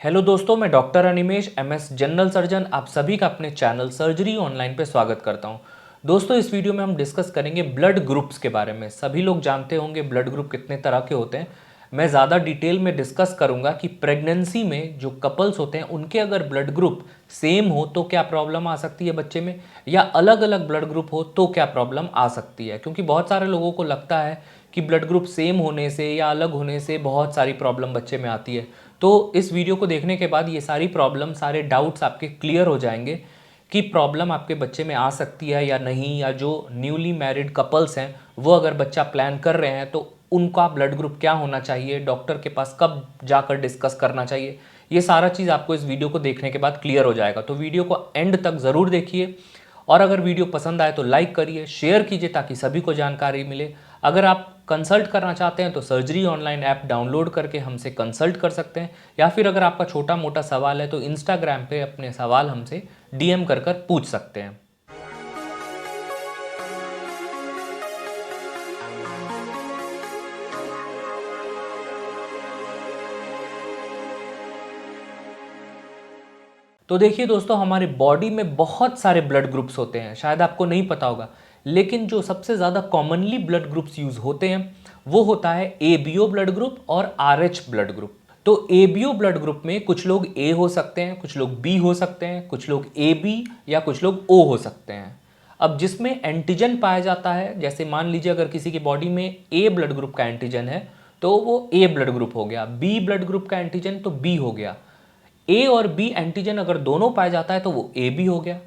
Hello दोस्तों, मैं doctor Animesh MS general surgeon आप सभी का अपने चैनल सर्जरी ऑनलाइन पे स्वागत करता हूं। दोस्तों, इस वीडियो में हम डिस्कस करेंगे ब्लड ग्रुप्स के बारे में। सभी लोग जानते होंगे ब्लड ग्रुप कितने तरह के होते हैं। मैं ज़्यादा डिटेल में डिस्कस करूंगा कि प्रेगनेंसी में जो कपल्स होते हैं उनके अगर ब्लड ग्रुप सेम हो तो क्या प्रॉब्लम आ सकती है बच्चे में, या अलग अलग ब्लड ग्रुप हो तो क्या प्रॉब्लम आ सकती है। क्योंकि बहुत सारे लोगों को लगता है कि ब्लड ग्रुप सेम होने से या अलग होने से बहुत सारी प्रॉब्लम बच्चे में आती है। तो इस वीडियो को देखने के बाद ये सारी प्रॉब्लम, सारे डाउट्स आपके क्लियर हो जाएंगे कि प्रॉब्लम आपके बच्चे में आ सकती है या नहीं, या जो न्यूली मैरिड कपल्स हैं वो अगर बच्चा प्लान कर रहे हैं तो उनका ब्लड ग्रुप क्या होना चाहिए, डॉक्टर के पास कब जाकर डिस्कस करना चाहिए। ये सारा चीज़ आपको इस वीडियो को देखने के बाद क्लियर हो जाएगा। तो वीडियो को एंड तक ज़रूर देखिए, और अगर वीडियो पसंद आए तो लाइक करिए, शेयर कीजिए ताकि सभी को जानकारी मिले। अगर आप कंसल्ट करना चाहते हैं तो सर्जरी ऑनलाइन ऐप डाउनलोड करके हमसे कंसल्ट कर सकते हैं, या फिर अगर आपका छोटा मोटा सवाल है तो इंस्टाग्राम पे अपने सवाल हमसे डीएम कर कर पूछ सकते हैं। तो देखिए दोस्तों, हमारी बॉडी में बहुत सारे ब्लड ग्रुप्स होते हैं, शायद आपको नहीं पता होगा, लेकिन जो सबसे ज़्यादा कॉमनली ब्लड ग्रुप्स यूज़ होते हैं वो होता है एबीओ ब्लड ग्रुप और आरएच ब्लड ग्रुप। तो एबीओ ब्लड ग्रुप में कुछ लोग ए हो सकते हैं, कुछ लोग बी हो सकते हैं, कुछ लोग ए बी या कुछ लोग ओ हो सकते हैं। अब जिसमें एंटीजन पाया जाता है, जैसे मान लीजिए अगर किसी की बॉडी में ए ब्लड ग्रुप का एंटीजन है तो वो ए ब्लड ग्रुप हो गया, बी ब्लड ग्रुप का एंटीजन तो बी हो गया, ए और बी एंटीजन अगर दोनों पाया जाता है तो वो ए बी हो गया,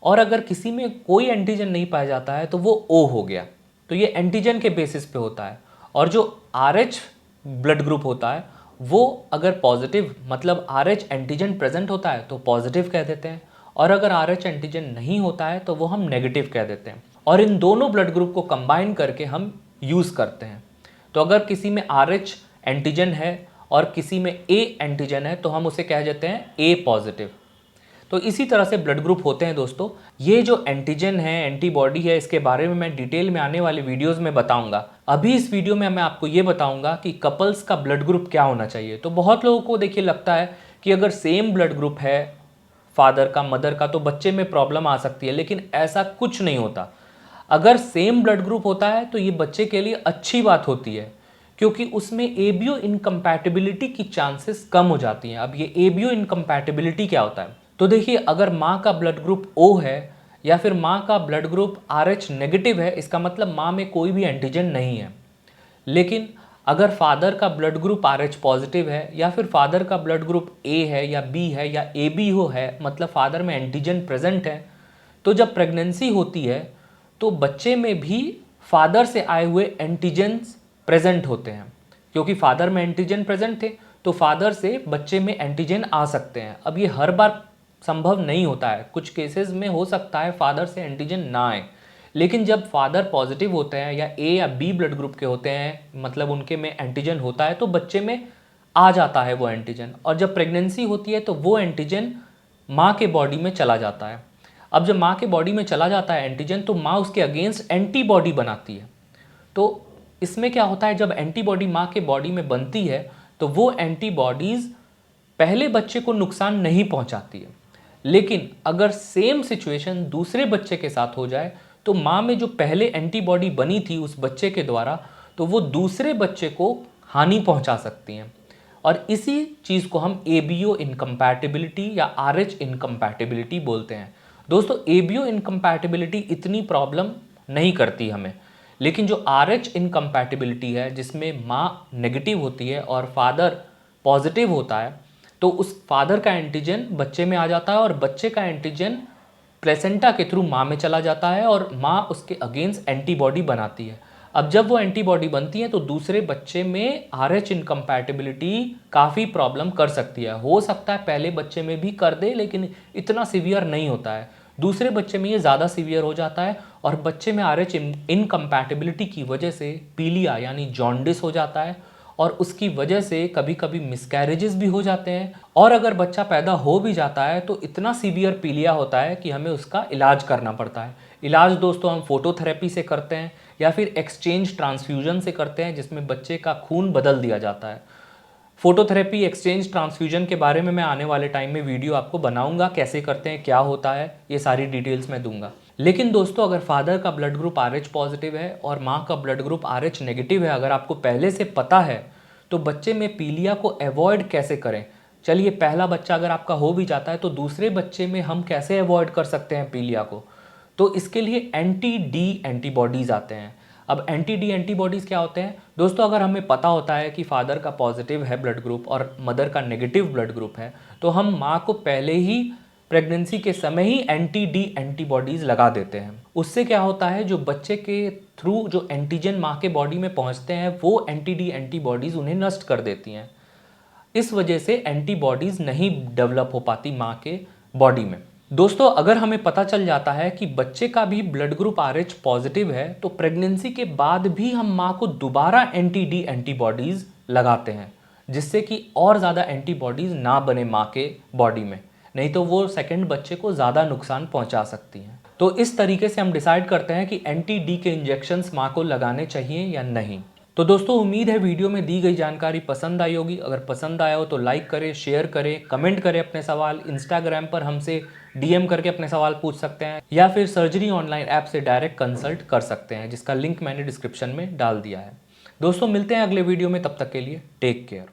और अगर किसी में कोई एंटीजन नहीं पाया जाता है तो वो ओ हो गया। तो ये एंटीजन के बेसिस पे होता है। और जो आर एच ब्लड ग्रुप होता है वो अगर पॉजिटिव, मतलब आर एच एंटीजन प्रेजेंट होता है तो पॉजिटिव कह देते हैं, और अगर आर एच एंटीजन नहीं होता है तो वो हम नेगेटिव कह देते हैं। और इन दोनों ब्लड ग्रुप को कंबाइन करके हम यूज़ करते हैं। तो अगर किसी में आर एच एंटीजन है और किसी में ए एंटीजन है तो हम उसे कह देते हैं ए पॉजिटिव। तो इसी तरह से ब्लड ग्रुप होते हैं दोस्तों। ये जो एंटीजन है, एंटीबॉडी है, इसके बारे में मैं डिटेल में आने वाले वीडियोस में बताऊंगा। अभी इस वीडियो में मैं आपको ये बताऊंगा कि कपल्स का ब्लड ग्रुप क्या होना चाहिए। तो बहुत लोगों को देखिए लगता है कि अगर सेम ब्लड ग्रुप है फादर का, मदर का, तो बच्चे में प्रॉब्लम आ सकती है, लेकिन ऐसा कुछ नहीं होता। अगर सेम ब्लड ग्रुप होता है तो ये बच्चे के लिए अच्छी बात होती है, क्योंकि उसमें एबीओ इनकम्पैटिबिलिटी की चांसेस कम हो जाती हैं। अब ये एबीओ इनकम्पैटिबिलिटी क्या होता है, तो देखिए अगर माँ का ब्लड ग्रुप ओ है या फिर माँ का blood group R H negative है, इसका मतलब माँ में कोई भी एंटीजन नहीं है। लेकिन अगर फादर का blood group R H positive है, या फिर फादर का ब्लड ग्रुप ए है या बी है या ए बी हो है, मतलब फादर में एंटीजन प्रेजेंट है, तो जब प्रेगनेंसी होती है तो बच्चे में भी फादर से आए हुए एंटीजन्स प्रेजेंट होते हैं। क्योंकि फादर में एंटीजन प्रेजेंट थे तो फादर से बच्चे में एंटीजन आ सकते हैं। अब ये हर बार संभव नहीं होता है, कुछ केसेस में हो सकता है फादर से एंटीजन ना आए, लेकिन जब फादर पॉजिटिव होते हैं या ए या बी ब्लड ग्रुप के होते हैं, मतलब उनके में एंटीजन होता है, तो बच्चे में आ जाता है वो एंटीजन। और जब प्रेगनेंसी होती है तो वो एंटीजन माँ के बॉडी में चला जाता है। अब जब माँ के बॉडी में चला जाता है एंटीजन, तो माँ उसके अगेंस्ट एंटीबॉडी बनाती है। तो इसमें क्या होता है, जब एंटीबॉडी माँ के बॉडी में बनती है तो वो एंटीबॉडीज़ पहले बच्चे को नुकसान नहीं पहुंचाती है। लेकिन अगर सेम सिचुएशन दूसरे बच्चे के साथ हो जाए तो माँ में जो पहले एंटीबॉडी बनी थी उस बच्चे के द्वारा, तो वो दूसरे बच्चे को हानि पहुंचा सकती हैं। और इसी चीज़ को हम एबीओ इनकम्पैटिबिलिटी या आरएच इनकम्पैटिबिलिटी बोलते हैं। दोस्तों, एबीओ इनकम्पैटिबिलिटी इतनी प्रॉब्लम नहीं करती हमें, लेकिन जो आरएच इनकम्पैटिबिलिटी है, जिसमें माँ नेगेटिव होती है और फादर पॉजिटिव होता है, तो उस फादर का एंटीजन बच्चे में आ जाता है और बच्चे का एंटीजन प्लेसेंटा के थ्रू माँ में चला जाता है और माँ उसके अगेंस्ट एंटीबॉडी बनाती है। अब जब वो एंटीबॉडी बनती है तो दूसरे बच्चे में आर एच इनकम्पैटिबिलिटी काफ़ी प्रॉब्लम कर सकती है। हो सकता है पहले बच्चे में भी कर दे, लेकिन इतना सीवियर नहीं होता है। दूसरे बच्चे में ये ज़्यादा सीवियर हो जाता है और बच्चे में आर एच इनकम्पैटिबिलिटी की वजह से पीलिया यानी जॉन्डिस हो जाता है, और उसकी वजह से कभी कभी मिसकैरेजेस भी हो जाते हैं। और अगर बच्चा पैदा हो भी जाता है तो इतना सीवियर पीलिया होता है कि हमें उसका इलाज करना पड़ता है। इलाज दोस्तों हम फोटोथेरेपी से करते हैं या फिर एक्सचेंज ट्रांसफ्यूजन से करते हैं, जिसमें बच्चे का खून बदल दिया जाता है। फोटोथेरेपी, एक्सचेंज ट्रांसफ्यूजन के बारे में मैं आने वाले टाइम में वीडियो आपको बनाऊंगा, कैसे करते हैं, क्या होता है, ये सारी डिटेल्स मैं दूंगा। लेकिन दोस्तों, अगर फादर का ब्लड ग्रुप RH पॉजिटिव है और माँ का ब्लड ग्रुप RH नेगेटिव है, अगर आपको पहले से पता है, तो बच्चे में पीलिया को अवॉइड कैसे करें। चलिए, पहला बच्चा अगर आपका हो भी जाता है तो दूसरे बच्चे में हम कैसे अवॉइड कर सकते हैं पीलिया को। तो इसके लिए एंटी डी एंटीबॉडीज़ आते हैं। अब एंटी डी एंटीबॉडीज़ क्या होते हैं दोस्तों? अगर हमें पता होता है कि फादर का पॉजिटिव है ब्लड ग्रुप और मदर का नेगेटिव ब्लड ग्रुप है, तो हम माँ को पहले ही प्रेगनेंसी के समय ही एंटी डी एंटीबॉडीज़ लगा देते हैं। उससे क्या होता है, जो बच्चे के थ्रू जो एंटीजन माँ के बॉडी में पहुँचते हैं, वो एंटी डी एंटीबॉडीज़ उन्हें नष्ट कर देती हैं। इस वजह से एंटीबॉडीज़ नहीं डेवलप हो पाती माँ के बॉडी में। दोस्तों, अगर हमें पता चल जाता है कि बच्चे का भी ब्लड ग्रुप RH पॉजिटिव है, तो प्रेगनेंसी के बाद भी हम माँ को दोबारा एंटी डी एंटीबॉडीज़ लगाते हैं, जिससे कि और ज़्यादा एंटीबॉडीज़ ना बने माँ के बॉडी में, नहीं तो वो सेकंड बच्चे को ज़्यादा नुकसान पहुँचा सकती हैं। तो इस तरीके से हम डिसाइड करते हैं कि एंटी डी के इंजेक्शंस माँ को लगाने चाहिए या नहीं। तो दोस्तों, उम्मीद है वीडियो में दी गई जानकारी पसंद आई होगी। अगर पसंद आया हो तो लाइक करें, शेयर करें, कमेंट करें अपने सवाल। इंस्टाग्राम पर हमसे DM करके अपने सवाल पूछ सकते हैं, या फिर सर्जरी ऑनलाइन ऐप से डायरेक्ट कंसल्ट कर सकते हैं, जिसका लिंक मैंने डिस्क्रिप्शन में डाल दिया है। दोस्तों, मिलते हैं अगले वीडियो में, तब तक के लिए टेक केयर।